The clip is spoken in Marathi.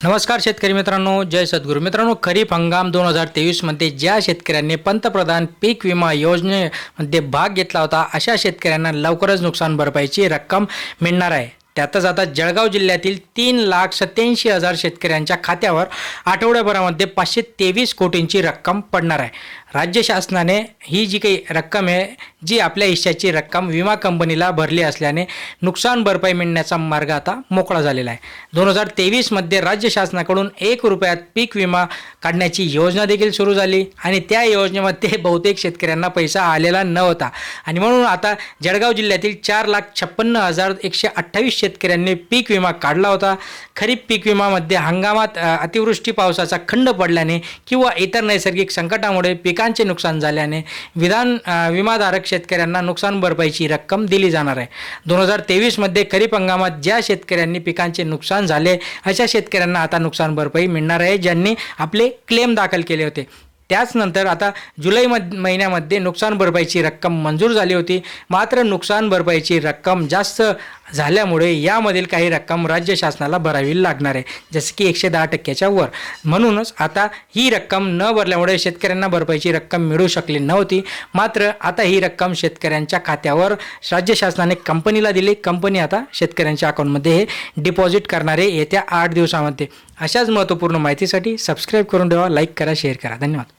नमस्कार शेतकरी मित्रांनो, जय सद्गुरू मित्रांनो. खरीप हंगाम 2023 मध्ये ज्या शेतकऱ्यांनी पंतप्रधान पीक विमा योजनेमध्ये भाग घेतला होता अशा शेतकऱ्यांना लवकरच नुकसान भरपाईची रक्कम मिळणार आहे. त्यातच आता जळगाव जिल्ह्यातील 3,87,000 शेतकऱ्यांच्या खात्यावर आठवड्याभरामध्ये 523 कोटींची रक्कम पडणार आहे. राज्य शासनाने ही जी काही रक्कम आहे, जी आपल्या हिश्श्याची रक्कम विमा कंपनीला भरली असल्याने नुकसान भरपाई मिळण्याचा मार्ग आता मोकळा झालेला आहे. 2023 मध्ये राज्य शासनाकडून 1 रुपयात पीक विमा काढण्याची योजना देखील सुरू झाली आणि त्या योजनेमध्ये बहुतेक शेतकऱ्यांना पैसा आलेला नव्हता आणि म्हणून आता जळगाव जिल्ह्यातील 4,56,128 शेतकऱ्यांनी पीक विमा काढला होता. खरीप पीक विमामध्ये हंगामात अतिवृष्टी पावसाचा खंड पडल्याने किंवा इतर नैसर्गिक संकटामुळे पिकांचे नुकसान झाल्याने विमाधारक शेतकऱ्यांना नुकसान भरपाईची रक्कम दिली जाणार आहे. 2023 मध्ये खरीप हंगामात ज्या शेतकऱ्यांनी पिकांचे नुकसान झाले अशा शेतकऱ्यांना आता नुकसान भरपाई मिळणार आहे, ज्यांनी आपले क्लेम दाखल केले होते. त्याचनंतर आता जुलै महिन्यामध्ये नुकसान भरपाईची रक्कम मंजूर झाली होती. मात्र नुकसान भरपाईची रक्कम जास्त झाल्यामुळे यामधील काही रक्कम राज्य शासनाला भरावी लागणार आहे, जसे की 110% वर. म्हणूनच आता ही रक्कम न भरल्यामुळे शेतकऱ्यांना भरपाईची रक्कम मिळू शकली नव्हती. मात्र आता ही रक्कम शेतकऱ्यांच्या खात्यावर राज्य शासनाने कंपनीला दिली. कंपनी आता शेतकऱ्यांच्या अकाउंटमध्ये हे डिपॉझिट करणार आहे येत्या 8 दिवसामध्ये. अशाच महत्त्वपूर्ण माहितीसाठी सबस्क्राईब करून ठेवा, लाईक करा, शेअर करा. धन्यवाद.